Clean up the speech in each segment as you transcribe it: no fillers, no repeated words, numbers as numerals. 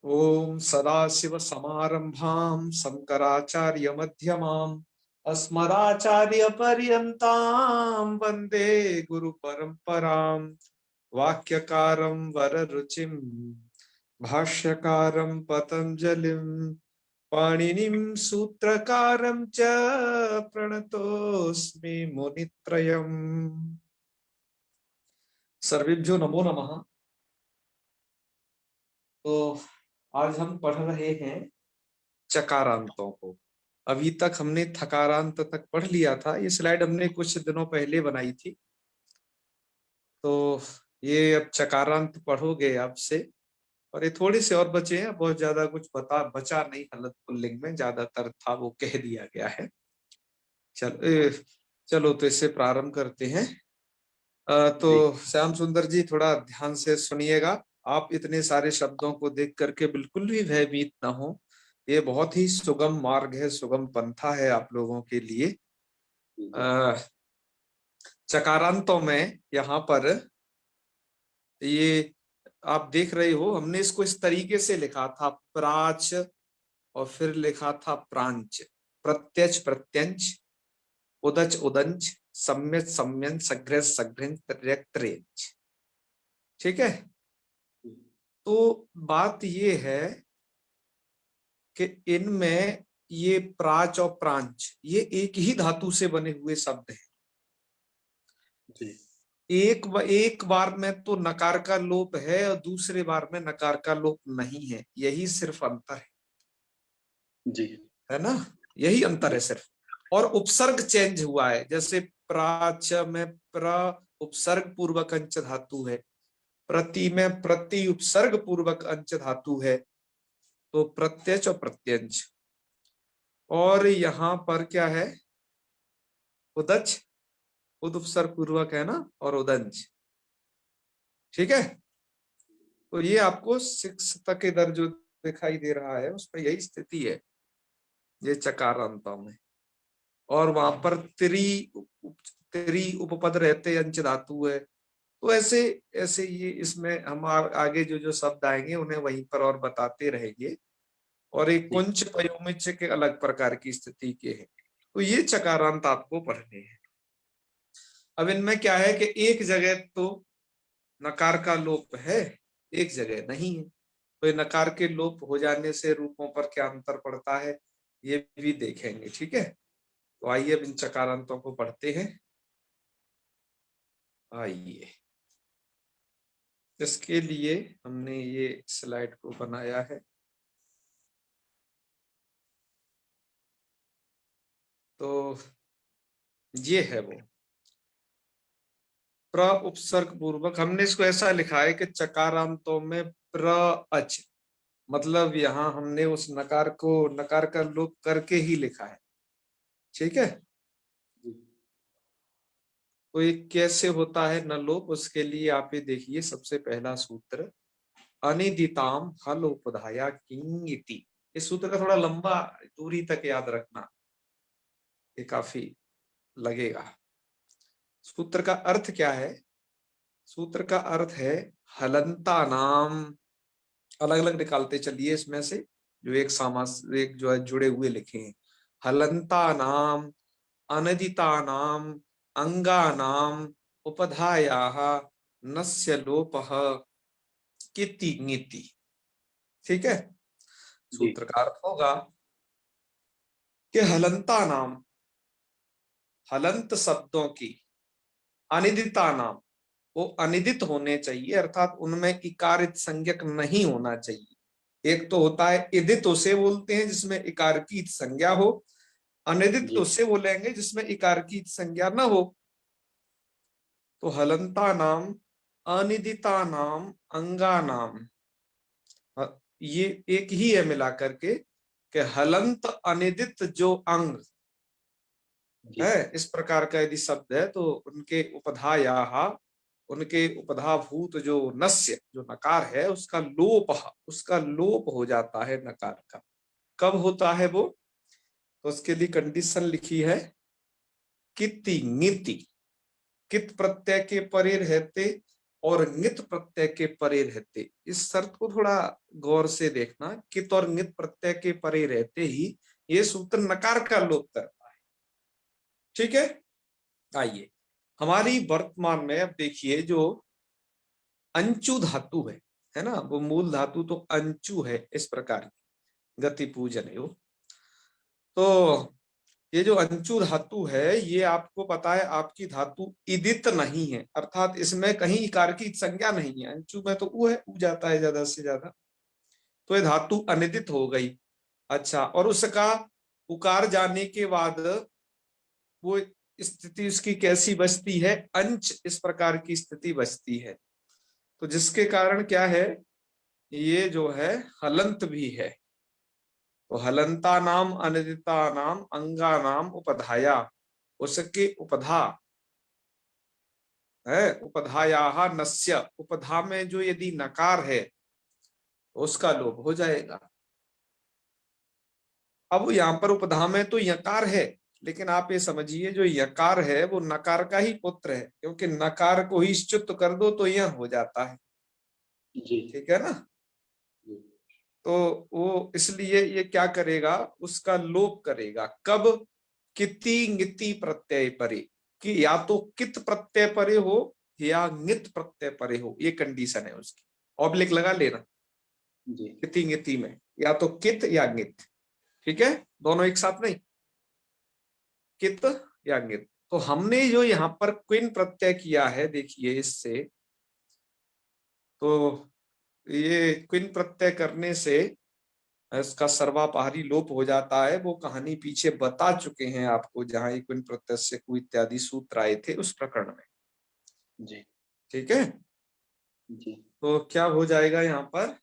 ओम सदाशिव समारंभां शंकराचार्य मध्यमाम् अस्मदाचार्य पर्यन्तां वंदे गुरु परंपराम्। वाक्यकारं वररुचिं भाष्यकारं पतंजलिं पाणिनिं सूत्रकारं च प्रणतोऽस्मि मुनित्रयम्। सर्वेभ्यो नमो नमः। तो आज हम पढ़ रहे हैं चकारांतों को। अभी तक हमने थकारांत तक पढ़ लिया था। ये स्लाइड हमने कुछ दिनों पहले बनाई थी। तो ये अब चकारांत पढ़ोगे आपसे, और ये थोड़े से और बचे हैं। बहुत ज्यादा कुछ बचा नहीं। हलत पुल्लिंग में ज्यादातर था वो कह दिया गया है। चलो तो इससे प्रारंभ करते हैं। तो श्याम सुंदर जी थोड़ा ध्यान से सुनिएगा। आप इतने सारे शब्दों को देख करके बिल्कुल भी भयभीत ना हो। ये बहुत ही सुगम मार्ग है, सुगम पंथा है आप लोगों के लिए। चकारांतों में यहाँ पर ये आप देख रहे हो, हमने इसको इस तरीके से लिखा था, प्राच और फिर लिखा था प्रांच, प्रत्यच प्रत्यंच, उदच उदंच, सम्यच सम्यन, सघ्रज सघ्रंच, त्र्यक त्रेंच। ठीक है। तो बात ये है कि इनमें ये प्राच और प्रांच ये एक ही धातु से बने हुए शब्द हैं। एक बार में तो नकार का लोप है और दूसरे बार में नकार का लोप नहीं है। यही सिर्फ अंतर है जी, है ना। यही अंतर है सिर्फ। और उपसर्ग चेंज हुआ है। जैसे प्राच में प्र उपसर्ग पूर्वक अंच धातु है, प्रति में प्रति उपसर्ग पूर्वक अंच धातु है। तो प्रत्यच और प्रत्यंच। और यहां पर क्या है, उदच उद उपसर्ग पूर्वक है ना, और उदंच। ठीक है। तो ये आपको 6 तक इधर जो दिखाई दे रहा है उसमें यही स्थिति है, ये चकारांतों में। और वहां पर त्रि उपपद रहते अंच धातु है। तो ऐसे ऐसे ये इसमें हम आगे जो जो शब्द आएंगे उन्हें वहीं पर और बताते रहेंगे। और एक कुंच पयोमिच के अलग प्रकार की स्थिति के हैं। तो ये चकारांत आपको पढ़ने हैं। अब इनमें क्या है कि एक जगह तो नकार का लोप है, एक जगह नहीं है। तो नकार के लोप हो जाने से रूपों पर क्या अंतर पड़ता है ये भी देखेंगे। ठीक है। तो आइए अब इन चकारांतों को पढ़ते हैं। आइए, इसके लिए हमने ये स्लाइड को बनाया है। तो ये है वो प्र उपसर्ग पूर्वक। हमने इसको ऐसा लिखा है कि चकारांतों में प्र अच, मतलब यहां हमने उस नकार को नकार का लोप करके ही लिखा है। ठीक है। तो ये कैसे होता है न लोप, उसके लिए आप ये देखिए सबसे पहला सूत्र, अनिदिताम हल उपधाया किंग इति। इस सूत्र का थोड़ा लंबा दूरी तक याद रखना, ये काफी लगेगा। सूत्र का अर्थ क्या है? सूत्र का अर्थ है हलंता नाम। अलग अलग निकालते चलिए इसमें से, जो एक समास एक जो है जुड़े हुए लिखे हैं। हलंता नाम, अनदिता नाम, अंगा नाम, उपधायाः नस्य लोपः किति ङिति। ठीक है। सूत्र का अर्थ होगा कि हलंता नाम, हलंत शब्दों की, अनिदिता नाम, वो अनिदित होने चाहिए, अर्थात उनमें इकारित संज्ञक नहीं होना चाहिए। एक तो होता है इदित, उसे बोलते हैं जिसमें इकार की संज्ञा हो। अनिदित उसे बोलेंगे जिसमें इकार की संज्ञा न हो। तो हलंता नाम, अनिदिता नाम, अंगा नाम, ये एक ही है मिला करके कि हलंत अनिदित जो अंग है, इस प्रकार का यदि शब्द है तो उनके उपधायाः, उनके उपधाभूत जो नस्य जो नकार है उसका लोप हो जाता है नकार का। कब होता है वो? तो उसके लिए कंडीशन लिखी है, किति ङिति। कित प्रत्यय के परे रहते और ङित प्रत्यय के परे रहते, इस शर्त को थोड़ा गौर से देखना, कित और ङित प्रत्यय के परे रहते ही ये सूत्र नकार का लोप करता है। ठीक है, आइए हमारी वर्तमान में अब देखिए जो अंचु धातु है ना, वो मूल धातु तो अंचु है, इस प्रकार की गति पूजन है। तो ये जो अंचु धातु है, ये आपको पता है आपकी धातु इदित नहीं है, अर्थात इसमें कहीं इकार की संज्ञा नहीं है। अंचु में तो ऊ है, ऊ जाता है ज्यादा से ज्यादा, तो ये धातु अनिदित हो गई। अच्छा, और उसका उकार जाने के बाद वो स्थिति उसकी कैसी बचती है, अंच इस प्रकार की स्थिति बचती है। तो जिसके कारण क्या है, ये जो है हलंत भी है। तो हलंता नाम अनिदिता नाम अंगा नाम उपधाया, उसके उपधा है, उपधाया नस्य, उपधा में जो यदि नकार है तो उसका लोप हो जाएगा। अब यहाँ पर उपधा में तो यकार है, लेकिन आप ये समझिए जो यकार है वो नकार का ही पुत्र है, क्योंकि नकार को ही च्युत कर दो तो यह हो जाता है। जी। ठीक है ना, तो वो इसलिए ये क्या करेगा, उसका लोप करेगा। कब, किति ङिति प्रत्यय परे, कि या तो कित प्रत्यय परे हो या ङित प्रत्यय परे हो, ये कंडीशन है उसकी। ऑब्लिक लगा लेना जी। किति ङिति में, या तो कित या ङित। ठीक है, दोनों एक साथ नहीं, कित या ङित। तो हमने जो यहाँ पर क्विन प्रत्यय किया है, देखिए इससे, तो ये क्विन प्रत्यय करने से इसका सर्वापहारी लोप हो जाता है। वो कहानी पीछे बता चुके हैं आपको, जहां क्विन प्रत्यय से कु इत्यादि सूत्र आए थे उस प्रकरण में। जी। ठीक है, जी। तो क्या हो जाएगा यहाँ पर,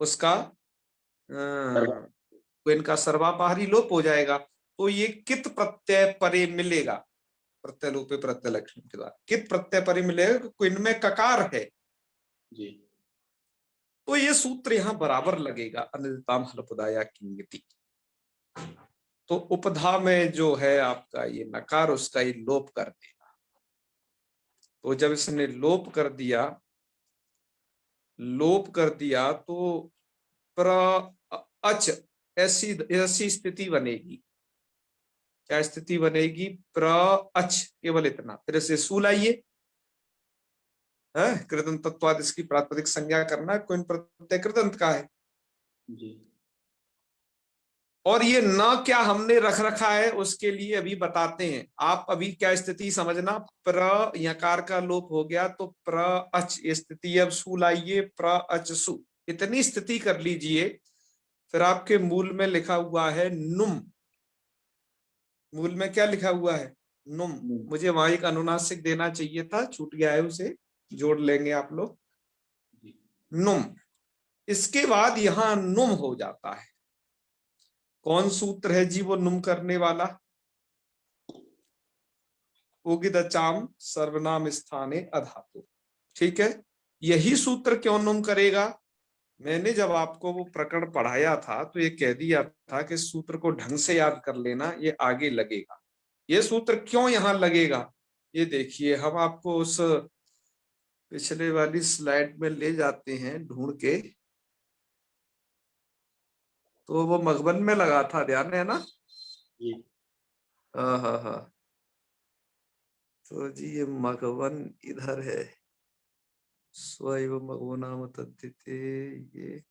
उसका क्विन का सर्वापहारी लोप हो जाएगा। तो ये कित प्रत्यय परे मिलेगा, प्रत्यय लोपे प्रत्यय लक्षण के द्वारा कित प्रत्यय परे मिलेगा, क्विन में ककार है। जी। तो ये सूत्र यहाँ बराबर लगेगा, अनिदिताम हलपदाया किंगति। तो उपधा में जो है आपका ये नकार, उसका ये लोप कर देगा। तो जब इसने लोप कर दिया, तो प्र अच, ऐसी ऐसी स्थिति बनेगी। क्या स्थिति बनेगी, प्र अच, केवल इतना। फिर से सू लाइए, कृदंत तत्वाद इसकी प्रातिपदिक संज्ञा करना, कोई प्रत्यय कृदंत का है। जी। और ये न क्या हमने रख रखा है उसके लिए अभी बताते हैं। आप अभी क्या स्थिति समझना, प्र यकार का लोप हो गया तो प्र अच स्थिति। अब सू लाइए, प्र अच सु, इतनी स्थिति कर लीजिए। फिर आपके मूल में लिखा हुआ है नुम, मूल में क्या लिखा हुआ है, नुम। मुझे वहां एक अनुनासिक देना चाहिए था, छूट गया है, उसे जोड़ लेंगे आप लोग। नुम, इसके बाद यहां नुम हो जाता है। कौन सूत्र है जी वो नुम करने वाला, उगिदचाम सर्वनाम स्थाने अधातु। ठीक है, यही सूत्र क्यों नुम करेगा, मैंने जब आपको वो प्रकरण पढ़ाया था तो ये कह दिया था कि सूत्र को ढंग से याद कर लेना, ये आगे लगेगा। ये सूत्र क्यों यहां लगेगा, ये देखिए, हम आपको उस पिछले वाली स्लाइड में ले जाते हैं ढूंढ के। तो वो मगबन में लगा था, ध्यान है ना। हाँ हाँ हाँ, तो जी ये मगवन इधर है, स्वयं मगवनाम तद्धिते, ये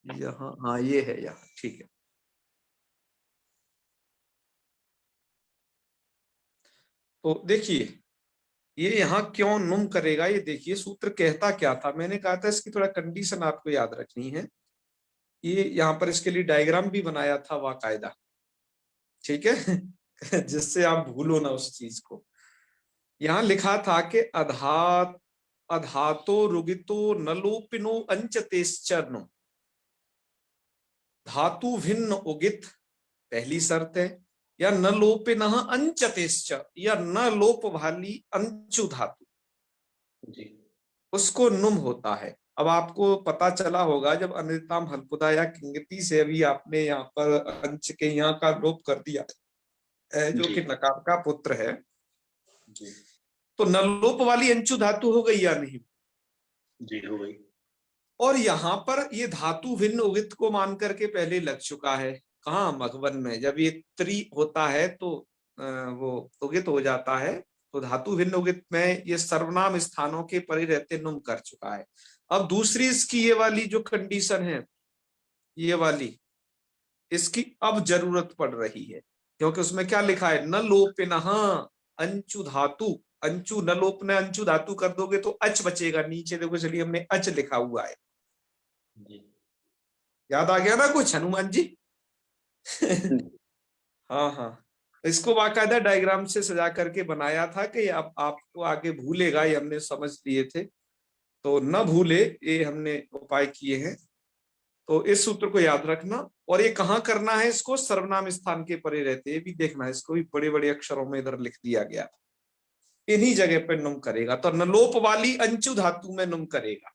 यहाँ, हाँ ये है यहाँ। ठीक है, तो देखिए ये यहाँ क्यों नुम करेगा, ये देखिए सूत्र कहता क्या था। मैंने कहा था इसकी थोड़ा कंडीशन आपको याद रखनी है। ये यहाँ पर इसके लिए डायग्राम भी बनाया था वाकायदा, ठीक है जिससे आप भूलो ना उस चीज को। यहाँ लिखा था कि अधातो रुगितो नलोपिनो अंचतेश्चर्नो, धातु भिन्न उगित पहली शर्त है, या न लोपिन अंचतेश्च, या न लोप वाली अंचु धातु, जी। उसको नुम होता है। अब आपको पता चला होगा जब अनिताम हल्पुदा या किंगति से अभी आपने यहाँ पर अंश के यहाँ का लोप कर दिया, जो जी कि नकार का पुत्र है। जी तो नलोप वाली अंचु धातु हो गई या नहीं? जी हो गई। और यहां पर ये धातु भिन्न उगित को मान करके पहले लग चुका है। कहाँ? मघवन में। जब ये त्रि होता है तो वो उगित हो जाता है। तो धातु भिन्न उगित में ये सर्वनाम स्थानों के परे रहते नुम कर चुका है। अब दूसरी इसकी ये वाली जो कंडीशन है, ये वाली, इसकी अब जरूरत पड़ रही है, क्योंकि उसमें क्या लिखा है? न लोपिनः अंचु धातु। अंचु न लोपन अंचु धातु कर दोगे तो अच बचेगा नीचे, देखो, चलिए हमने अच लिखा हुआ है। जी याद आ गया ना कुछ हनुमान जी? हाँ हाँ, इसको बाकायदा डायग्राम से सजा करके बनाया था कि अब आपको आगे भूलेगा, ये हमने समझ लिए थे, तो न भूले ये हमने उपाय किए हैं। तो इस सूत्र को याद रखना। और ये कहाँ करना है? इसको सर्वनाम स्थान के परे रहते, ये भी देखना है, इसको भी बड़े बड़े अक्षरों में इधर लिख दिया गया। इन्हीं जगह पे नुम करेगा, तो नलोप वाली अंचु धातु में नुम करेगा।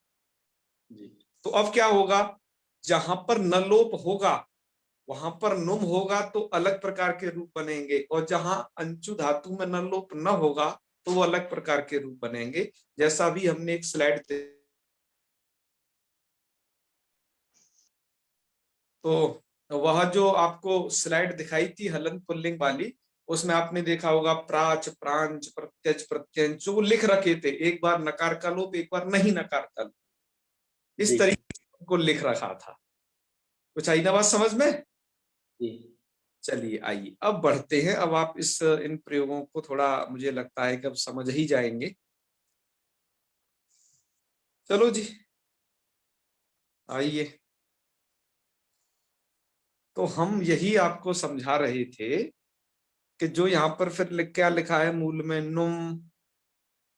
जी तो अब क्या होगा? जहां पर नलोप होगा वहां पर नुम होगा तो अलग प्रकार के रूप बनेंगे, और जहां अंचु धातु में नलोप न होगा तो वो अलग प्रकार के रूप बनेंगे। जैसा भी हमने एक स्लाइड, तो वह जो आपको स्लाइड दिखाई थी हलंत पुल्लिंग वाली, उसमें आपने देखा होगा प्राच, प्रांच, प्रत्यच, प्रत्यंच, जो वो लिख रखे थे, एक बार नकार का लोप, एक बार नहीं नकार का लोप, इस जी तरीके से उनको लिख रखा था। कुछ आई ना बात समझ में? जी चलिए आइए अब बढ़ते हैं। अब आप इन प्रयोगों को थोड़ा, मुझे लगता है कि अब समझ ही जाएंगे। चलो जी आइए। तो हम यही आपको समझा रहे थे कि जो यहाँ पर फिर क्या लिखा है मूल में? नुम।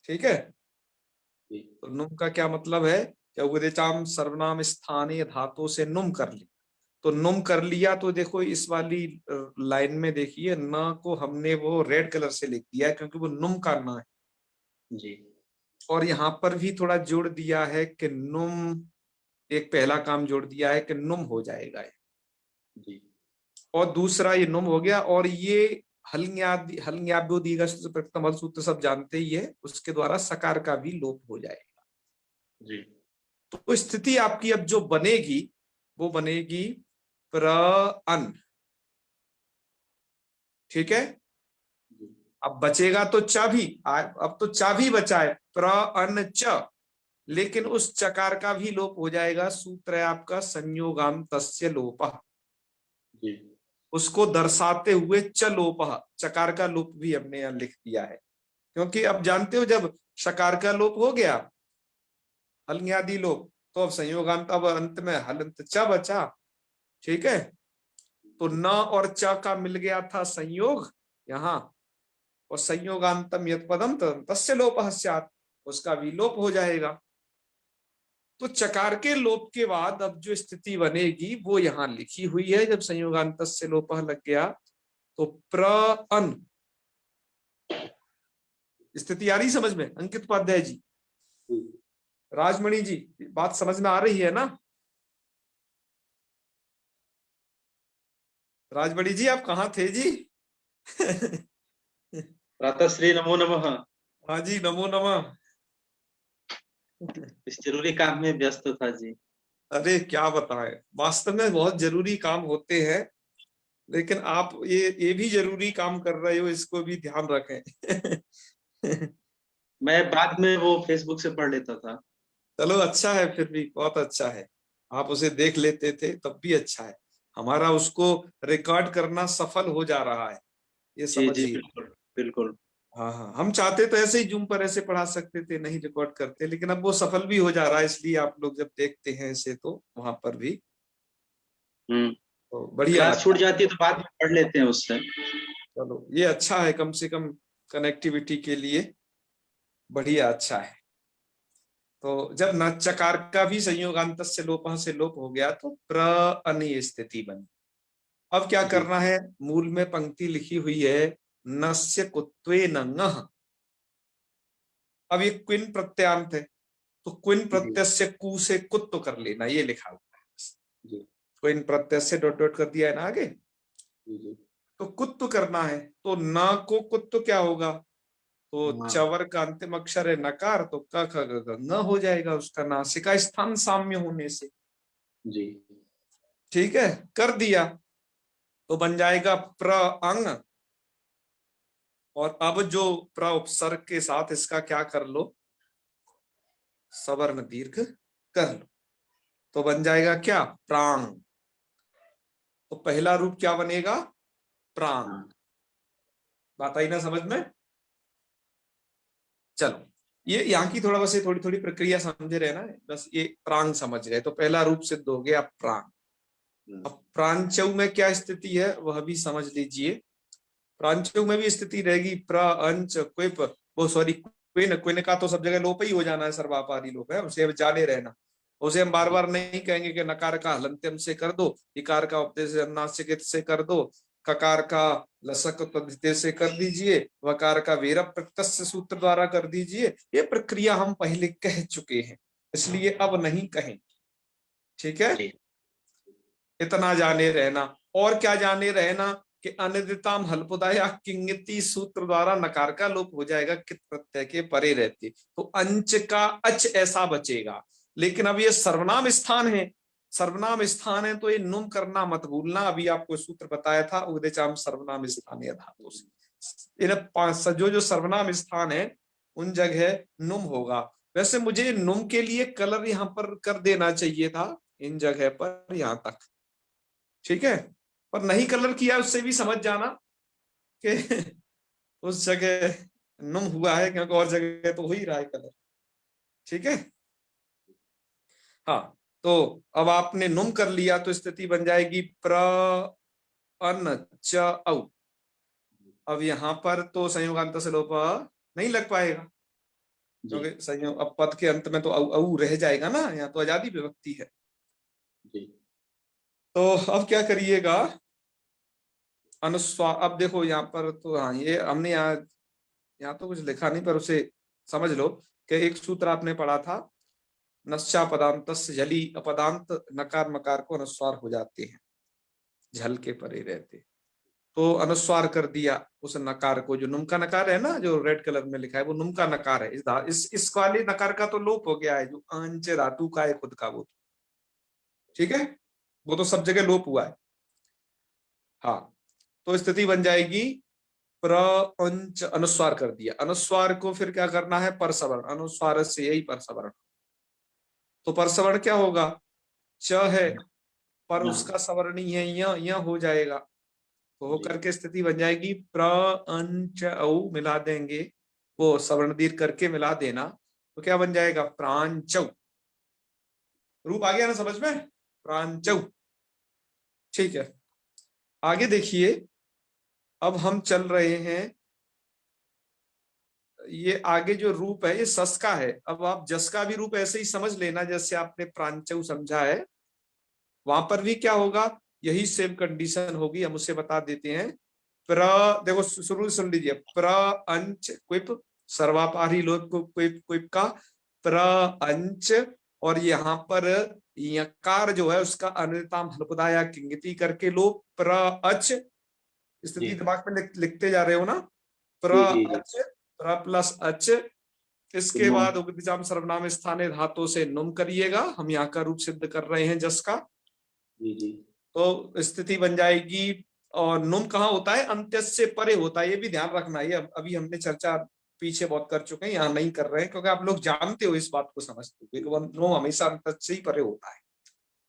ठीक है। जी तो नुम का क्या मतलब है? क्या उदेचाम सर्वनाम स्थानीय धातु से नुम कर लिया। तो नुम कर लिया तो देखो इस वाली लाइन में देखिए, न को हमने वो रेड कलर से लिख दिया है क्योंकि वो नुम का न है। जी और यहाँ पर भी थोड़ा जोड़ दिया है कि नुम, एक पहला काम जोड़ दिया है कि नुम हो जाएगा ये। जी और दूसरा ये नुम हो गया, और ये हलन्याभ्यो दीर्घ प्रथम हल सूत्र सब जानते ही है, उसके द्वारा सकार का भी लोप हो जाएगा। जी तो स्थिति आपकी अब जो बनेगी वो बनेगी प्र अन। ठीक है। जी अब बचेगा तो च भी, अब तो च भी बचा है, प्र अन च, लेकिन उस चकार का भी लोप हो जाएगा। सूत्र है आपका संयोगांतस्य लोपः। जी उसको दर्शाते हुए च लोपः, चकार का लोप भी हमने यहां लिख दिया है। क्योंकि अब जानते हो जब शकार का लोप हो गया, हलन्यादि लोप, तो अब संयोगांत, अब अंत में हलंत च बचा। ठीक है। तो न और च का मिल गया था संयोग यहाँ, और संयोगांतम यत पदम तस्य लोपः स्यात्, उसका भी लोप हो जाएगा। तो चकार के लोप के बाद अब जो स्थिति बनेगी वो यहां लिखी हुई है। जब संयोगांत से लोपः लग गया तो प्र अन, स्थिति आ रही समझ में अंकित उपाध्याय जी? जी राजमणि जी, बात समझ में आ रही है ना? राजमणि जी आप कहाँ थे जी? प्रातः श्री नमो नमः। हाँ जी, नमो नमः। इस जरूरी काम में व्यस्त था जी। अरे क्या बताएं, वास्तव में बहुत जरूरी काम होते हैं, लेकिन आप ये भी जरूरी काम कर रहे हो, इसको भी ध्यान रखें। मैं बाद में वो फेसबुक से पढ़ लेता था। चलो अच्छा है, फिर भी बहुत अच्छा है। आप उसे देख लेते थे तब भी अच्छा है। हमारा उसको रिकॉर्ड करना सफल हो जा रहा है, ये जी जी समझिए। बिल्कुल बिल्कुल। हाँ हाँ, हम चाहते तो ऐसे ही जूम पर ऐसे पढ़ा सकते थे, नहीं रिकॉर्ड करते, लेकिन अब वो सफल भी हो जा रहा है, इसलिए आप लोग जब देखते हैं इसे तो वहां पर भी हम्म। तो बढ़िया क्लास छूट लगता है। जाती है तो बाद में पढ़ लेते हैं उससे। चलो ये अच्छा है, कम से कम कनेक्टिविटी के लिए बढ़िया, अच्छा है। तो जब न चकार का भी संयोगांत से लोप हो गया तो प्र अनी स्थिति बनी। अब क्या जी करना है? मूल में पंक्ति लिखी हुई है नस्य कुत्वे नंगः। अब ये क्विन प्रत्यांत है, तो क्विन जी प्रत्यय से कु से कुत्व कर लेना, ये लिखा हुआ है। जी क्विन प्रत्यय से डॉट डॉट कर दिया है ना आगे। जी जी तो कुत्त करना है, तो न को कुत्त क्या होगा, तो हाँ चवर का अंतिम अक्षर है नकार, तो क ख ग घ न हो जाएगा उसका नासिका स्थान साम्य होने से। जी। ठीक है, कर दिया तो बन जाएगा प्र अंग, और अब जो प्र उपसर्ग के साथ इसका क्या कर लो, सवर्ण दीर्घ कर लो, तो बन जाएगा क्या, प्रांग। तो पहला रूप क्या बनेगा, प्रांग। हाँ बात आई ना समझ में। चलो, ये यहाँ की थोड़ा बस ये थोड़ी थोड़ी प्रक्रिया समझे रहे ना, बस ये प्रांग समझ गए, तो पहला रूप सिद्ध हो गया प्रांग। अब प्रांचौ में क्या स्थिति है वह भी समझ लीजिए। प्रांचौ में भी स्थिति रहेगी प्र अंच क्विप, वो सॉरी क्विन, क्विन का तो सब जगह लोप ही हो जाना है, सर्वापारी लोप है, उसे अब जाने रहना। उसे हम बार जी बार नहीं कहेंगे कि नकार का हलंत्यम से कर दो, इकार का उपदेश अनुनासिक से कर दो, ककार का लसक तद्धिते से कर दीजिए, वकार का वेरप प्रत्यस्य सूत्र द्वारा कर दीजिए। ये प्रक्रिया हम पहले कह चुके हैं, इसलिए अब नहीं कहें। ठीक है, जी इतना जाने रहना। और क्या जाने रहना कि अनिदिताम हल्पुदाया किंगति सूत्र द्वारा नकार का लोप हो जाएगा कित प्रत्यय के परे रहते, तो अंच का अच ऐसा बचेगा। लेकिन अब ये सर्वनाम स्थान है, सर्वनाम स्थान है तो ये नुम करना मत भूलना, अभी आपको सूत्र बताया था उदयचाम सर्वनाम स्थान धातु से, जो जो सर्वनाम स्थान है उन जगह नुम होगा। वैसे मुझे नुम के लिए कलर यहां पर कर देना चाहिए था, इन जगह पर यहां तक, ठीक है, पर नहीं कलर किया, उससे भी समझ जाना कि उस जगह नुम हुआ है, क्योंकि और जगह तो हो ही रहा है कलर। ठीक है, हाँ, तो अब आपने नुम कर लिया तो स्थिति बन जाएगी प्र अन च औ। अब यहां पर तो संयोगांत से लोप नहीं लग पाएगा, जी क्योंकि संयोग अब पद के अंत में तो औ औ रह जाएगा ना, यहाँ तो आजादी विभक्ति है। जी तो अब क्या करिएगा, अनुस्वार, अब देखो यहाँ पर तो हाँ ये हमने यहाँ तो कुछ लिखा नहीं, पर उसे समझ लो कि एक सूत्र आपने पढ़ा था, नश्चा पदांत जली, अपदांत नकार मकार को अनुस्वार हो जाते हैं, झल के परे रहते, तो अनुस्वार कर दिया उस नकार को, जो नुम का नकार है ना जो रेड कलर में लिखा है वो नुम का नकार है, इस वाले नकार का तो लोप हो गया है, जो अंच धातु का है खुद का वो, ठीक है, वो तो सब जगह लोप हुआ है। हाँ, तो स्थिति बन जाएगी प्र अंच, अनुस्वार कर दिया, अनुस्वार को फिर क्या करना है, परसवर्ण, अनुस्वार से यही परसवर्ण, तो परसवर्ण क्या होगा, च है पर हाँ उसका सवर्णी है य हो जाएगा, तो जी होकर के स्थिति बन जाएगी प्र अंच औ, मिला देंगे, वो सवर्ण दीर्घ करके मिला देना, तो क्या बन जाएगा, प्रांचौ। रूप आ गया ना समझ में, प्रांचौ। ठीक है, आगे देखिए, अब हम चल रहे हैं, ये आगे जो रूप है ये सस का है, अब आप जस का भी रूप ऐसे ही समझ लेना जैसे आपने प्रांचौ समझा है, वहां पर भी क्या होगा, यही सेम कंडीशन होगी, हम उसे बता देते हैं। प्र, देखो शुरू सुन लीजिए, प्र अंच क्विप, सर्वापारी लोप क्विप, क्विप का प्र अंच, और यहाँ पर यकार जो है उसका अनिताम हल्पदाया किंगति करके लोप प्र अच, जी स्थिति दिमाग में लिखते जा रहे हो ना, प्र जी जी जी अच, प्र प्लस अच, इसके नुम बाद उपदिचाम सर्वनाम स्थाने धातु से नुम करिएगा, हम यहाँ का रूप सिद्ध कर रहे हैं जस का, जी जी तो स्थिति बन जाएगी। और नुम कहाँ होता है, अंत्य से परे होता है, ये भी ध्यान रखना, ये अभी हमने चर्चा पीछे बहुत कर चुके हैं, यहाँ नहीं कर रहे हैं, क्योंकि आप लोग जानते हो इस बात को, समझते हो नुम हमेशा अंत से ही परे होता है,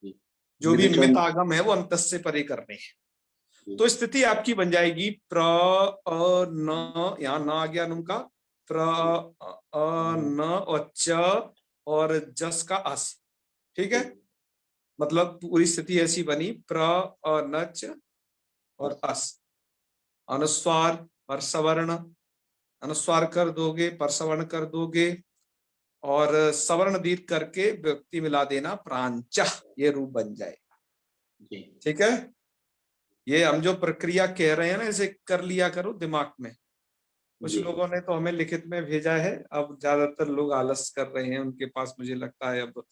जी जो भी विदितम मित आगम है वो अंत से परे करने हैं। जी तो स्थिति आपकी बन जाएगी प्र अ न, यहाँ न आ गया नुम का, प्र अ न और च, और जस का अस, ठीक है, जी मतलब पूरी स्थिति ऐसी बनी, प्र अ न च और बस अस, अनुस्वार परसवर्ण, अनुस्वार कर दोगे, परसवर्ण कर दोगे, और सवर्ण दीर्घ करके व्यक्ति मिला देना, प्रांच, ये रूप बन जाएगा। जी ठीक है, ये हम जो प्रक्रिया कह रहे हैं ना इसे कर लिया करो दिमाग में। कुछ जी लोगों ने तो हमें लिखित में भेजा है, अब ज्यादातर लोग आलस कर रहे हैं, उनके पास मुझे लगता है अब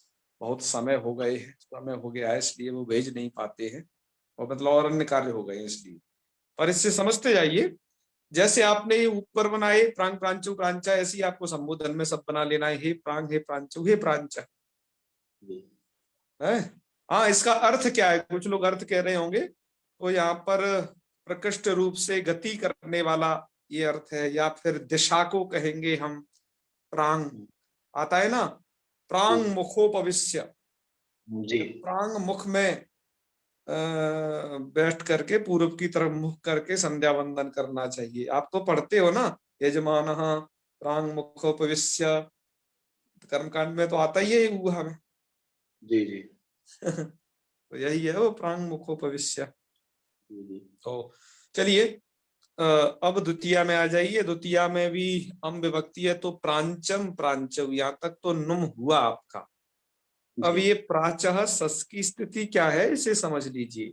बहुत समय हो गए हैं, समय हो गया है, इसलिए वो भेज नहीं पाते हैं, और मतलब और अन्य कार्य हो गए हैं इसलिए। पर इससे समझते जाइए, जैसे आपने ये ऊपर बनाए प्रांग प्रांचु प्रांचा, ऐसे ही आपको संबोधन में सब बना लेना है, हे प्रांग हे प्रांचु हे प्रांचा जी है। हाँ, इसका अर्थ क्या है, कुछ लोग अर्थ कह रहे होंगे, तो यहाँ पर प्रकृष्ट रूप से गति करने वाला ये अर्थ है, या फिर दिशा को कहेंगे हम। प्रांग आता है ना, प्रांग जी मुखोपविश्य, जी प्रांग मुख में बैठ करके पूर्व की तरफ मुख करके संध्या वंदन करना चाहिए। आप तो पढ़ते हो ना, यजमान प्रांग मुखोपविश्य, कर्मकांड में तो आता ही है हुआ हमें। जी जी तो यही है वो प्रांग मुखोपविश्य। जी तो चलिए, अब द्वितीया में आ जाइए। द्वितीया में भी अम विभक्ति है, तो प्रांचम प्रांचव, यहाँ तक तो नुम हुआ आपका। अब जी ये प्राचः सस की स्थिति क्या है, इसे समझ लीजिए,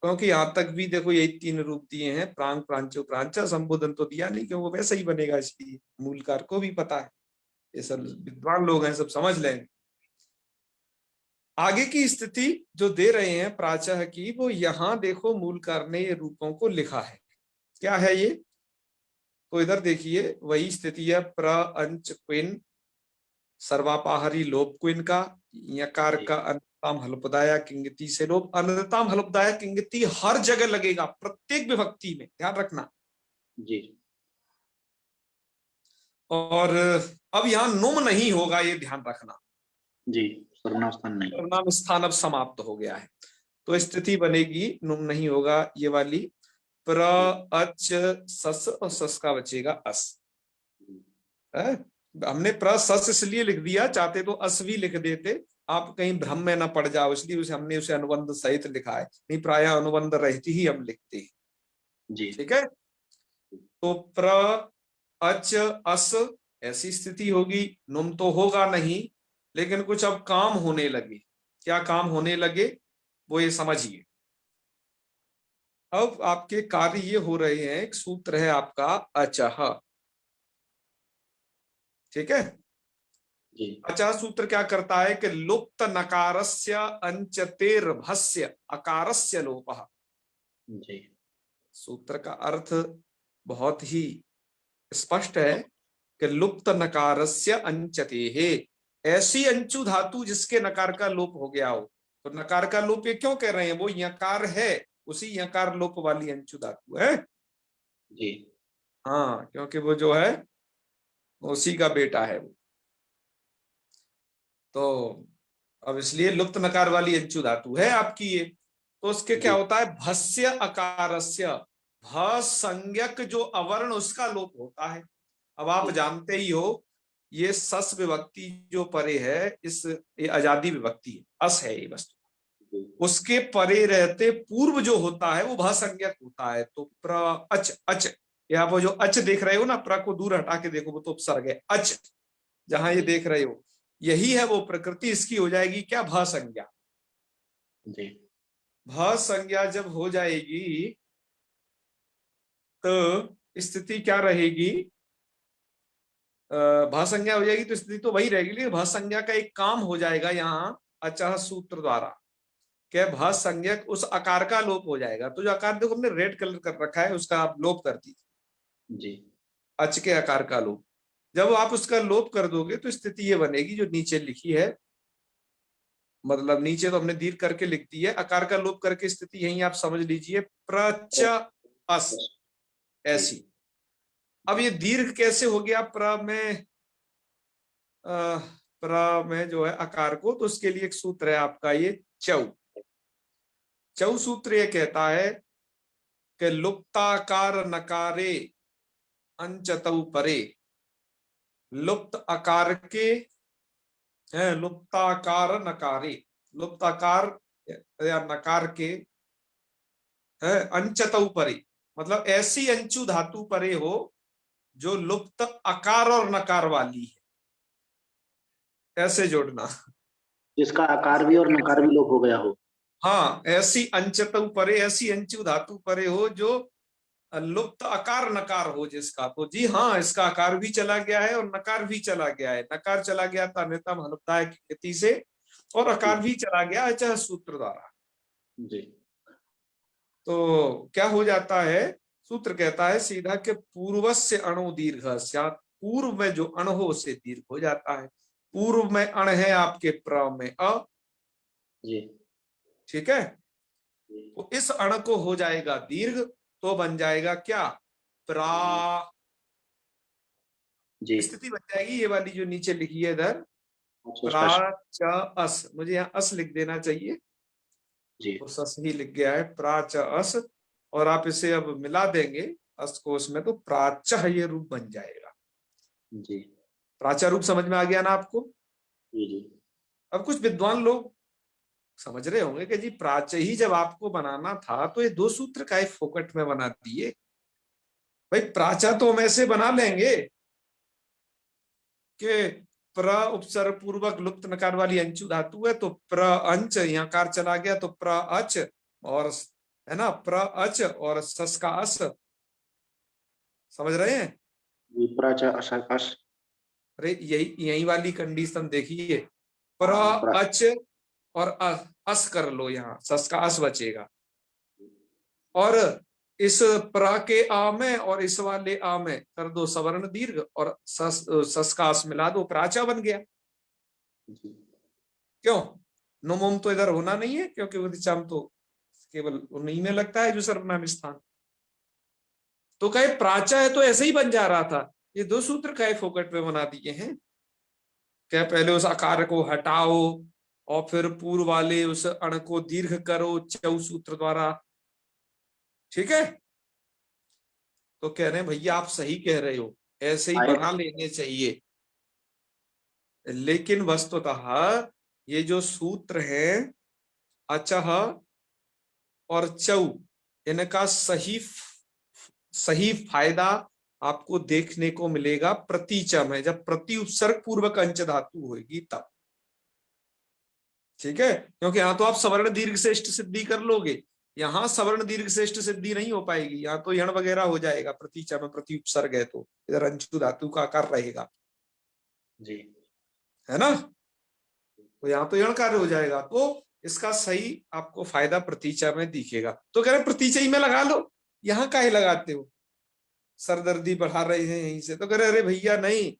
क्योंकि यहां तक भी देखो यही तीन रूप दिए हैं, प्रांग प्रांचो प्रांचा। संबोधन तो दिया नहीं, क्योंकि वो वैसे ही बनेगा, इसलिए मूलकार को भी पता है, ये सब विद्वान लोग हैं, सब समझ लेंगे। आगे की स्थिति जो दे रहे हैं प्राचः की, वो यहां देखो मूलकार ने ये रूपों को लिखा है। क्या है ये, तो इधर देखिए, वही स्थिति है, प्र अंच क्विन, सर्वापाहरी लोप क्विन का, यकार जी का अनताम हल्पदाया किंगति से लोप। अनताम हल्पदाया किंगति हर जगह लगेगा, प्रत्येक विभक्ति में, ध्यान रखना। जी और अब यहां नुम नहीं होगा, ये ध्यान रखना। जी सर्वनाम स्थान नहीं। सर्वनाम स्थान अब समाप्त हो गया है, तो स्थिति बनेगी नुम नहीं होगा, ये वाली, प्र अच सस, और सस का बचेगा अस है। हमने प्र सस इसलिए लिख दिया, चाहते तो अस भी लिख देते, आप कहीं भ्रम में ना पड़ जाओ, इसलिए उसे हमने उसे अनुबंध सहित लिखा है, नहीं प्राय अनुबंध रहित ही हम लिखते हैं। जी ठीक है, तो प्र अच अस, ऐसी स्थिति होगी। नुम तो होगा नहीं, लेकिन कुछ अब काम होने लगे। क्या काम होने लगे, वो ये समझिए। अब आपके कार्य ये हो रहे हैं, एक सूत्र है आपका अचह। ठीक है, जी अचह सूत्र क्या करता है कि लुप्त नकारस्य अंचतेर भस्य अकारस्य लोपः। जी सूत्र का अर्थ बहुत ही स्पष्ट है कि लुप्त नकारस्य अंचते है, ऐसी अंचु धातु जिसके नकार का लोप हो गया हो। तो नकार का लोप ये क्यों कह रहे हैं, वो यकार है, उसी यकार लोप वाली अंचु धातु है। जी हाँ, क्योंकि वो जो है उसी का बेटा है वो। तो अब इसलिए लुप्त नकार वाली अंचु धातु है आपकी ये। तो उसके क्या जी होता है, भस्य अकारस्य, भ संज्ञक जो अवर्ण उसका लोप होता है। अब आप जी जानते ही हो, ये सस विभक्ति जो परे है, इस ये आजादी विभक्ति है, अस है ये वस्तु, जी उसके परे रहते पूर्व जो होता है वो भ संज्ञक होता है। तो प्र अच अच, ये आप जो अच देख रहे हो ना, प्र को दूर हटा के देखो, वो तो उपसर्ग है। अच जहां ये जी देख रहे हो, यही है वो प्रकृति, इसकी हो जाएगी क्या, भ संज्ञा। जी भ संज्ञा जब हो जाएगी, तो स्थिति क्या रहेगी, भ संज्ञा हो जाएगी तो स्थिति तो वही रहेगी, लेकिन भ संज्ञा का एक काम हो जाएगा यहाँ अचह सूत्र द्वारा, क्या भ संज्ञक उस आकार का लोप हो जाएगा। तो जो आकार देखो हमने रेड कलर कर रखा है, उसका आप लोप कर दीजिए, जी अच के आकार का लोप। जब आप उसका लोप कर दोगे तो स्थिति ये बनेगी जो नीचे लिखी है, मतलब नीचे तो हमने दीर्घ करके लिख दी है, आकार का लोप करके स्थिति यही आप समझ लीजिए, प्रच अस, जी ऐसी। अब ये दीर्घ कैसे हो गया प्र में, प्र में जो है आकार को, तो उसके लिए एक सूत्र है आपका ये चौ। चौ सूत्र ये कहता है कि लुप्ताकार नकारे अंचतौ परे, लुप्त आकार के, लुप्ताकार नकारे, लुप्ताकार या नकार के है अंचतौ परे, मतलब ऐसी अंचु धातु परे हो जो लुप्त आकार और नकार वाली है, ऐसे जोड़ना। जिसका आकार भी और नकार भी लोप हो गया हो। हाँ, ऐसी अंचतु परे, ऐसी अंचु धातु परे हो जो लुप्त आकार नकार हो जिसका। तो जी हाँ, इसका आकार भी चला गया है और नकार भी चला गया है। नकार चला गया था अन्यथा हल्पदाय की गति से, और जी आकार भी चला गया अचह सूत्र द्वारा। जी तो क्या हो जाता है सूत्र कहता है सीधा कि पूर्वस्य अणु दीर्घ, पूर्व में जो अण हो उससे दीर्घ हो जाता है। पूर्व में अण है आपके प्र में अ, जी ठीक है, जी तो इस अण को हो जाएगा दीर्घ, तो बन जाएगा क्या, प्रा। जी। स्थिति बन जाएगी ये वाली जो नीचे लिखी है इधर, अच्छा, स्पष्ट। प्रा च अस, मुझे यहाँ अस लिख देना चाहिए, जी तो सस ही लिख गया है, प्रा च अस, और आप इसे अब मिला देंगे अस को उसमें, तो प्राच्य ये रूप बन जाएगा। जी प्राचा रूप समझ में आ गया ना आपको। जी जी अब कुछ विद्वान लोग समझ रहे होंगे कि जी प्राच्य ही जब आपको बनाना था तो ये दो सूत्र काहे फोकट में बना दिए। भाई प्राचा तो हम ऐसे बना लेंगे कि प्र उपसर्ग पूर्वक लुप्त नकार वाली अंचु धातु है, तो प्र अंच, यहाँ कार चला गया तो प्र अच, और है ना प्र अच और सस का अस, समझ रहे हैं। जी। प्राचा अश अश। अरे यही यही वाली कंडीशन देखिए, प्र हाँ, अच और अस कर लो, यहाँ सस का अस बचेगा, और इस प्रा के आ में और इस वाले आ में कर दो सवर्ण दीर्घ, और सस का अस मिला दो, प्राचा बन गया। जी क्यों, नुमोम तो इधर होना नहीं है, क्योंकि उदिचाम तो केवल उन्हीं में लगता है जो सर्वनाम स्थान। तो कहे प्राचा है तो ऐसे ही बन जा रहा था, ये दो सूत्र कहे फोकट में बना दिए हैं। क्या पहले उस आकार को हटाओ और फिर पूर्व वाले उस अण को दीर्घ करो चौ सूत्र द्वारा, ठीक है। तो कह रहे हैं भैया आप सही कह रहे हो, ऐसे ही आए। बना लेने चाहिए, लेकिन वस्तुतः ये जो सूत्र है अचह और चौ, इनका सही फायदा आपको देखने को मिलेगा प्रतीचा में, जब प्रति उपसर्ग पूर्वक अंच धातु होगी तब, ठीक है। क्योंकि यहां तो आप सवर्ण दीर्घ से इष्ट सिद्धि कर लोगे, यहां सवर्ण दीर्घ से इष्ट सिद्धि नहीं हो पाएगी, यहाँ तो यण वगैरह हो जाएगा, प्रतीचा में प्रति उपसर्ग है तो इधर अंशु धातु का आकार रहेगा, जी है ना, तो यहाँ तो यण कार्य हो जाएगा, तो इसका सही आपको फायदा प्रतीचा में दिखेगा। तो कह रहे प्रतीचा ही में लगा लो, यहाँ काहे लगाते हो, सरदर्दी बढ़ा रहे हैं यहीं से। तो कह रहे अरे भैया नहीं,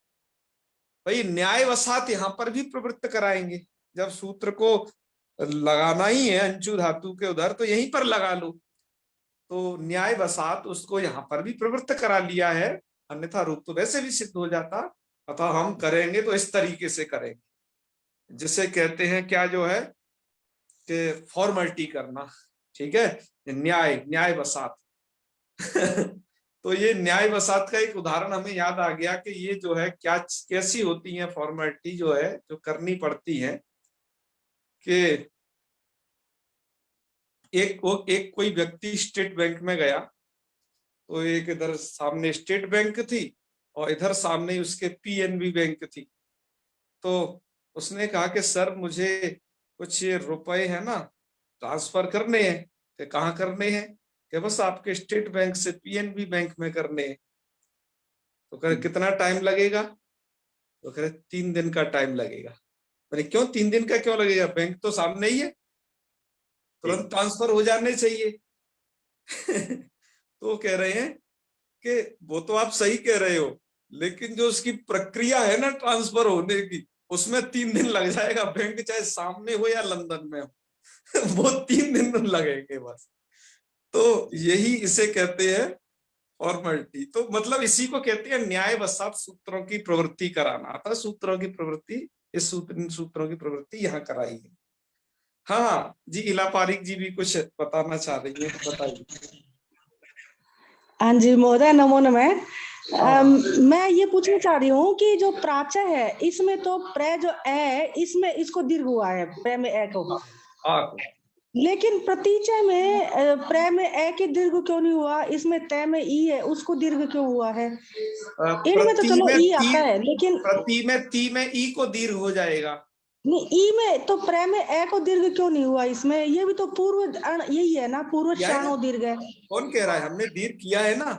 भाई न्याय वसात यहाँ पर भी प्रवृत्त कराएंगे, जब सूत्र को लगाना ही है अंशु धातु के उधर तो यहीं पर लगा लो, तो न्याय वसात उसको यहाँ पर भी प्रवृत्त करा लिया है, अन्यथा रूप तो वैसे भी सिद्ध हो जाता। अतः हम करेंगे तो इस तरीके से करेंगे, जिसे कहते हैं क्या जो है कि फॉर्मेलिटी करना, ठीक है, न्याय न्याय वसात। तो ये न्याय वसात का एक उदाहरण हमें याद आ गया कि ये जो है क्या कैसी होती है फॉर्मेलिटी जो है जो करनी पड़ती है, कि एक कोई व्यक्ति स्टेट बैंक में गया, तो एक इधर सामने स्टेट बैंक थी और इधर सामने उसके पीएनबी बैंक थी। तो उसने कहा कि सर मुझे कुछ ये रुपए है ना ट्रांसफर करने हैं। कि कहाँ करने हैं, कि बस आपके स्टेट बैंक से पीएनबी बैंक में करने हैं। तो कह कितना टाइम लगेगा, तो कह 3 दिन का टाइम लगेगा। मैंने क्यों 3 दिन का क्यों लगेगा, बैंक तो सामने ही है, तुरंत ट्रांसफर हो जाने चाहिए। तो कह रहे हैं कि वो तो आप सही कह रहे हो, लेकिन जो उसकी प्रक्रिया है ना ट्रांसफर होने की, उसमें 3 दिन लग जाएगा, बैंक चाहे सामने हो या लंदन में हो। वो 3 दिन लगेंगे बस। तो यही इसे कहते हैं फॉर्मेलिटी। तो मतलब इसी को कहते हैं न्याय वसात सूत्रों की प्रवृत्ति कराना। अतः सूत्रों की प्रवृत्ति, इस सूत्रों की प्रवृत्ति यहाँ कराई है। हाँ जी, इला पारिक जी भी कुछ बताना चाह रही है, बताइए। हाँ जी महोदय, नमो नमः। हाँ। मैं ये पूछना चाह रही हूँ कि जो प्राचा है इसमें तो प्र जो है इसमें इसको दीर्घ हुआ है, प्र में ए को, लेकिन प्रतीचा में प्र में ए के दीर्घ क्यों नहीं हुआ, इसमें तय में ई है उसको दीर्घ क्यों हुआ है। इनमें तो चलो ई आता है, लेकिन प्रति में ती में ई को दीर्घ हो जाएगा। नहीं, ई में तो प्र में ए को दीर्घ क्यों नहीं हुआ इसमें, ये भी तो पूर्व यही है ना, पूर्व शाणो दीर्घ है। कौन कह रहा है, हमने दीर्घ किया है ना,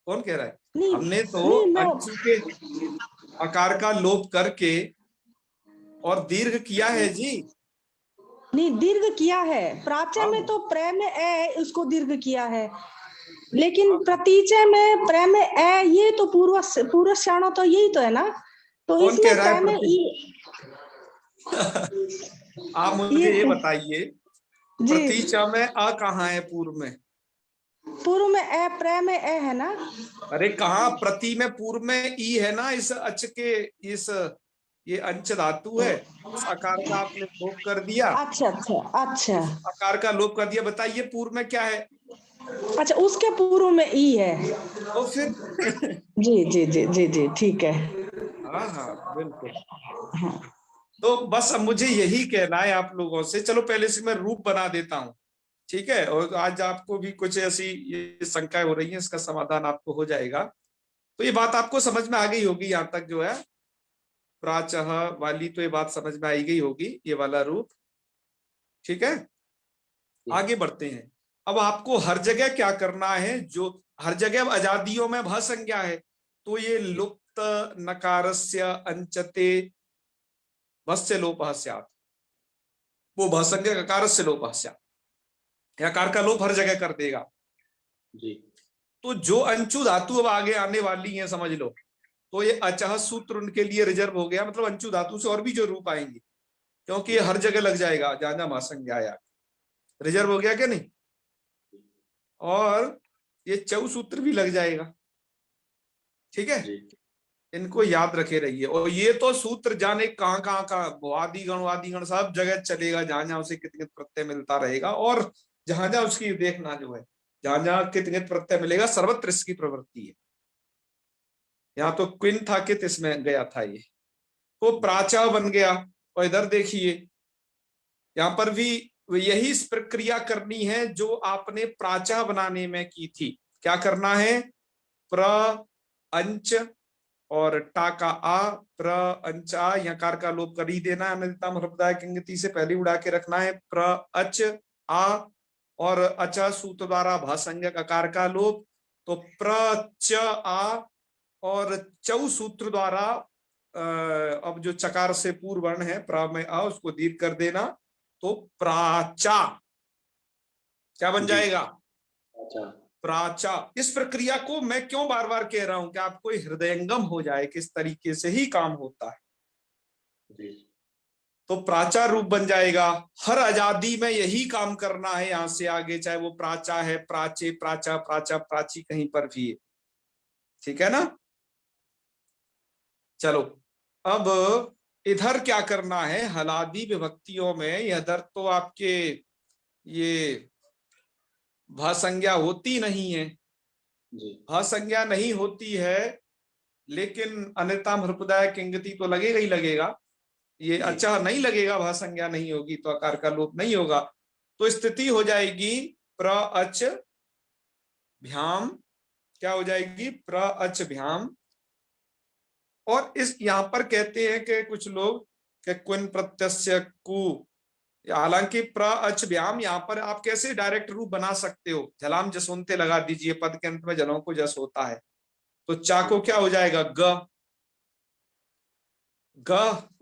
कौन कह रहा है, नहीं, हमने तो नहीं, अंशु के आकार का लोप करके और दीर्घ किया है जी। नहीं, दीर्घ किया है प्राचा में, तो प्र में ए उसको दीर्घ किया है। लेकिन प्रतीचय में प्र में ए, ये तो पूर्व श्याणो तो यही तो है ना, तो कौन इसमें कह रहा प्र में है? ई। आप मुझे ये बताइए, प्रतीचा में अ कहाँ है पूर्व में? पूर्व में ए, प्र में ए है ना। अरे कहाँ, प्रति में पूर्व में ई है ना, इस अच के, इस ये अंच धातु है, इस आकार का आपने लोप कर दिया। अच्छा अच्छा अच्छा, आकार का लोप कर दिया, बताइए पूर्व में क्या है? अच्छा उसके पूर्व में ई है। तो फिर जी जी जी जी जी, ठीक है। हाँ हाँ बिल्कुल। हाँ। तो बस अब मुझे यही कहना है आप लोगों से। चलो पहले से मैं रूप बना देता हूँ, ठीक है, और आज आपको भी कुछ ऐसी ये शंकाएं हो रही हैं, इसका समाधान आपको हो जाएगा। तो ये बात आपको समझ में आ गई होगी, यहाँ तक जो है प्राचः वाली तो ये बात समझ में आई गई होगी, ये वाला रूप, ठीक है। आगे बढ़ते हैं। अब आपको हर जगह क्या करना है, जो हर जगह अब अजादियों में भ संज्ञा है, तो ये लुप्त नकारस्य अंचते भस्य लोपः स्यात्, वो भ संज्ञा ककारस्य लोपः स्यात्, कार का लोप हर जगह कर देगा जी। तो जो अंचु धातु अब आगे आने वाली है समझ लो, तो ये अचह सूत्र उनके लिए रिजर्व हो गया, मतलब अंचु धातु से और भी जो रूप आएंगे, क्योंकि ये हर जगह लग जाएगा जहां जहां महासंज्ञा आया, रिजर्व हो गया क्या नहीं। और ये चौ सूत्र भी लग जाएगा, ठीक है। इनको याद रखे रहिए, और ये तो सूत्र जाने कहाँ कहाँ का वादिगण सब जगह चलेगा, जहां जहां उसे कितने प्रत्यय मिलता रहेगा, और जहां जहां उसकी देखना जो है, जहां जहां कितने प्रत्यय मिलेगा, सर्वत्र इसकी प्रवृत्ति है। यहाँ तो क्विन था कित इसमें गया था ये, तो प्राचा बन गया। और इधर देखिए यहाँ पर भी यही प्रक्रिया करनी है जो आपने प्राचा बनाने में की थी। क्या करना है, प्र अंच और टा का आ, प्र अंच आ, यकार का लोप कर ही देना है, अनिदिताम ह्रस्वदाय किंगति से पहले उड़ा के रखना है, प्र अच आ, और अचा सूत्र द्वारा भासंज्ञक आकार का लोप, तो प्र च आ, और चौ सूत्र द्वारा अब जो चकार से पूर्व वर्ण है प्रा में आ, उसको दीर्घ कर देना, तो प्राचा क्या बन जाएगा, प्राचा। इस प्रक्रिया को मैं क्यों बार बार कह रहा हूं कि आपको हृदयंगम हो जाए किस तरीके से ही काम होता है। तो प्राचा रूप बन जाएगा, हर आजादी में यही काम करना है यहां से आगे, चाहे वो प्राचा है, प्राचे, प्राचा, प्राचा, प्राची, कहीं पर भी है, ठीक है ना। चलो अब इधर क्या करना है, हलादी विभक्तियों में इधर तो आपके ये भा संज्ञा होती नहीं है, भा संज्ञा नहीं होती है, लेकिन अन्यताम ह्रस्वदाय किंगति तो लगेगा ही लगेगा। ये अच्छा नहीं लगेगा, भा संज्ञा नहीं होगी तो आकार का लोप नहीं होगा, तो स्थिति हो जाएगी प्र अच भ्याम, क्या हो जाएगी, प्र अच भ्याम। और इस यहां पर कहते हैं कि कुछ लोग कि कुन प्रत्यस्य कु, हालांकि प्र अच व्याम यहाँ पर आप कैसे डायरेक्ट रूप बना सकते हो, झलाम जसवंते लगा दीजिए, पद के अंत में जलों को जस होता है, तो चा को क्या हो जाएगा, ग, ग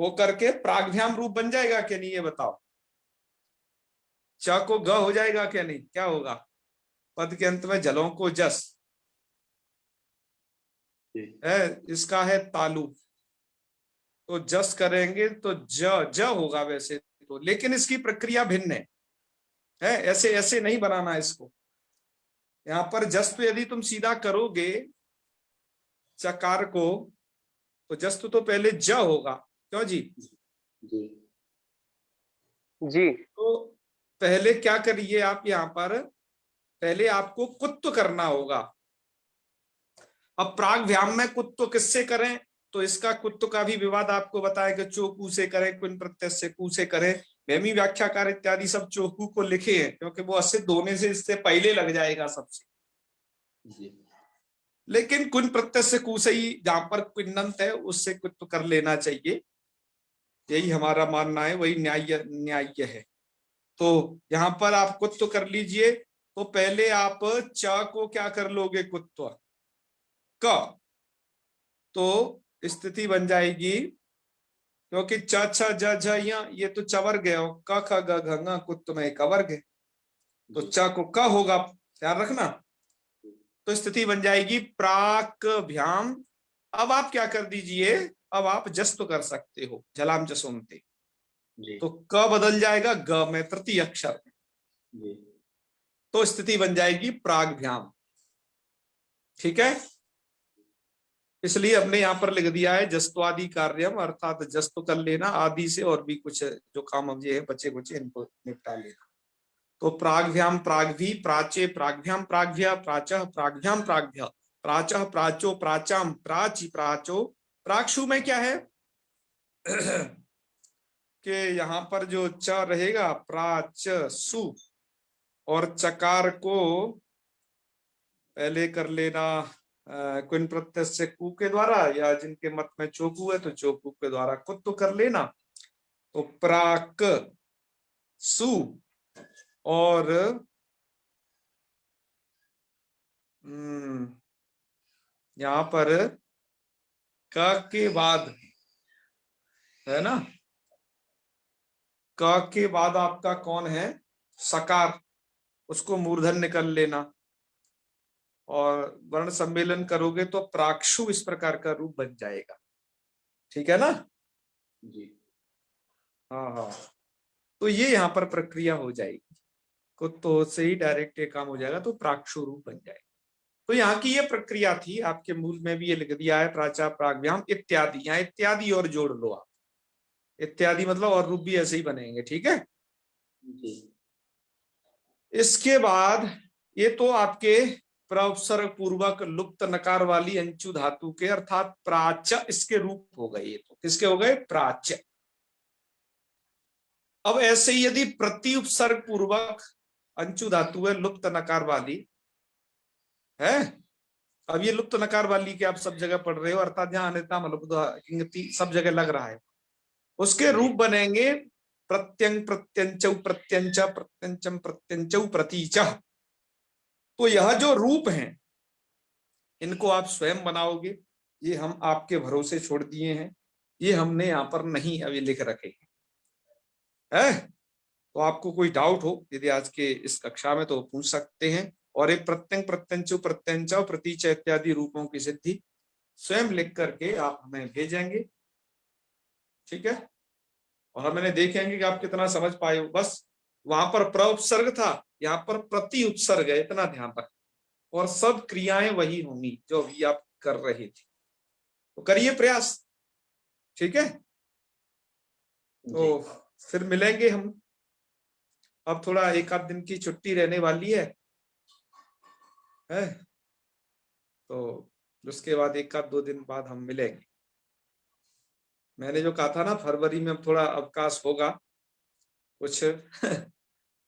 होकर के प्राग्भ्याम रूप बन जाएगा क्या नहीं, ये बताओ। चा को ग हो जाएगा क्या नहीं, क्या होगा, पद के अंत में जलों को जस है, इसका है तालु, तो जस करेंगे तो ज होगा वैसे तो, लेकिन इसकी प्रक्रिया भिन्न है, ऐसे ऐसे नहीं बनाना इसको। यहां पर जस तो यदि तुम सीधा करोगे चकार को, तो जस तो पहले ज होगा, क्यों जी जी। तो पहले क्या करिए आप, यहाँ पर पहले आपको कुत्व करना होगा। अब प्राग व्याम में कुत्व किससे करें, तो इसका कुत्व का भी विवाद आपको बताया कि चोकू से करें, कुन प्रत्यय कू से करें, वेमी व्याख्याकार इत्यादि सब चोकू को लिखे हैं, क्योंकि वो असिद्ध होने से इससे पहले लग जाएगा सबसे। लेकिन कुन प्रत्यय से कू से ही जहां पर कुन्नंत है उससे कुत्व कर लेना चाहिए, यही हमारा मानना है, वही न्याय्य है। तो यहां पर आप कुत्व कर लीजिए, तो पहले आप च को क्या कर लोगे, कुत्व क, तो स्थिति बन जाएगी, क्योंकि च छ ज झ ये तो चवर्ग है, क ख ग घ कुत्व में एक अवर्ग है, तो च को क होगा, ध्यान रखना। तो स्थिति बन जाएगी प्राक्भ्याम। अब आप क्या कर दीजिए, अब आप जस तो कर सकते हो, झलाम जसोमते, तो क बदल जाएगा ग में, तृतीय अक्षर में, तो स्थिति बन जाएगी प्राग्भ्याम। ठीक है, इसलिए हमने यहां पर लिख दिया है जस्तवादि कार्यम, अर्थात जस्त कर लेना, आदि से और भी कुछ जो काम अब ये है बचे कुचे इनको निपटा लेना। तो प्राग्भ्याम प्राग्भी, प्राचे प्राग्भ्याम प्राग्भ्या, प्राचः प्राग्भ्याम प्राग्भ्य, प्राचः प्राचो प्राचाम प्राची प्राचो। प्राक्षु में क्या है कि यहाँ पर जो च रहेगा प्राच सु, और चकार को पहले कर लेना कुन प्रत्यय से कु के द्वारा, या जिनके मत में चोकू है तो चोकू के द्वारा कुत तो कर लेना। तो प्राक सु और यहां पर क के बाद है ना, क के बाद आपका कौन है, सकार, उसको मूर्धन्य कर लेना और वर्ण सम्मेलन करोगे तो प्राक्षु इस प्रकार का रूप बन जाएगा। ठीक है ना जी। हाँ हाँ, तो ये यहाँ पर प्रक्रिया हो जाएगी, कुत्तो से ही डायरेक्ट ये काम हो जाएगा, तो प्राक्षु रूप बन जाएगा। तो यहाँ की ये प्रक्रिया थी, आपके मूल में भी ये लिख दिया है प्राचा प्राग्भ्याम इत्यादि, यहाँ इत्यादि और जोड़ लो आप, इत्यादि मतलब और रूप भी ऐसे ही बनेंगे। ठीक है जी। इसके बाद ये तो आपके प्रउपसर्ग पूर्वक लुप्त नकार वाली अंचु धातु के अर्थात प्राच्य इसके रूप हो गए। ये तो किसके हो गए, प्राच्य। अब ऐसे ही यदि प्रति उपसर्ग पूर्वक अंचु धातु है लुप्त नकार वाली है, अब ये लुप्त नकार वाली के आप सब जगह पढ़ रहे हो, अर्थात जहां अन्यता मलुप्त सब जगह लग रहा है, उसके रूप बनेंगे प्रत्यंग प्रत्यंचौ प्रत्यंच प्रत्यंचम प्रत्यंचौ प्रतीच। तो यह जो रूप हैं इनको आप स्वयं बनाओगे, ये हम आपके भरोसे छोड़ दिए हैं, ये हमने यहाँ पर नहीं अभी लिख रखे है। तो आपको कोई डाउट हो यदि आज के इस कक्षा में तो पूछ सकते हैं, और एक प्रत्यंग प्रत्यंचो प्रत्यंच प्रतीच इत्यादि रूपों की सिद्धि स्वयं लिख करके आप हमें भेजेंगे। ठीक है, और हम मैंने देखेंगे कि आप कितना समझ पाए हो। बस वहां पर प्रउपसर्ग था, यहाँ पर प्रति उपसर्ग है, इतना ध्यान रख, और सब क्रियाएं वही होंगी जो अभी आप कर रहे थे, तो करिए प्रयास। ठीक है, तो फिर मिलेंगे हम, अब थोड़ा एक आध दिन की छुट्टी रहने वाली है तो उसके बाद एक आध दो दिन बाद हम मिलेंगे। मैंने जो कहा था ना फरवरी में थोड़ा अवकाश होगा कुछ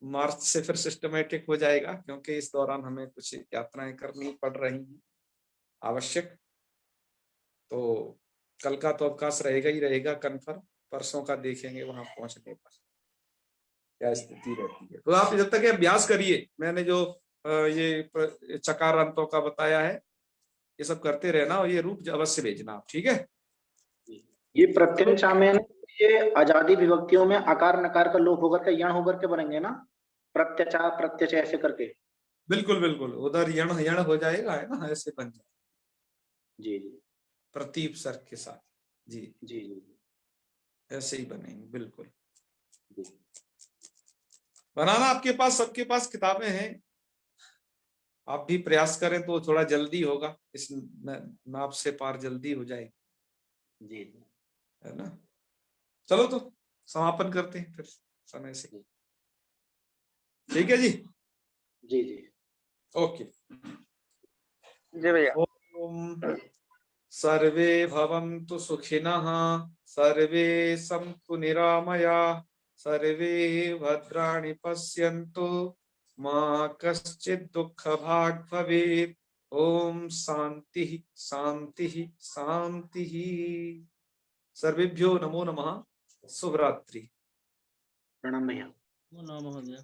मार्च से फिर सिस्टमेटिक हो जाएगा, क्योंकि इस दौरान हमें कुछ यात्राएं करनी पड़ रही हैं आवश्यक। तो कल का तो अवकाश रहेगा ही रहेगा कंफर्म, परसों का देखेंगे वहां पहुंचने पर क्या स्थिति रहती है। तो आप जब तक ये अभ्यास करिए, मैंने जो ये चकार अंतों का बताया है ये सब करते रहना, और ये रूप अवश्य भेजना आप। ठीक है, ये प्रत्यंचा में ये आजादी विभक्तियों में आकार नकार का लोप होकर के यण होकर के बनेंगे ना, प्रत्यचा प्रत्यच ऐसे करके। बिल्कुल बिल्कुल, उधर यण यण हो जाएगा है ना, ऐसे बन जाए जी जी, प्रतीप सर के साथ। जी जी जी, ऐसे ही बनेंगे बिल्कुल। जी। बनाना आपके पास, सबके पास किताबें हैं, आप भी प्रयास करें तो थोड़ा जल्दी होगा, इस नाप से पार जल्दी हो जाएगी। जी है ना, चलो तो समापन करते हैं फिर समय से। ठीक है जी, जी जी, ओके जी भैया। ओम सर्वे भवन्तु सुखिनः, सर्वे सन्तु निरामयाः, सर्वे भद्राणि पश्यन्तु, मा कश्चित् दुःखभाग् भवेत्। ओम शांति शांति शांति। सर्वेभ्यो नमो नमः, शुभरात्रि। प्रणाम भैया। नमो नमः।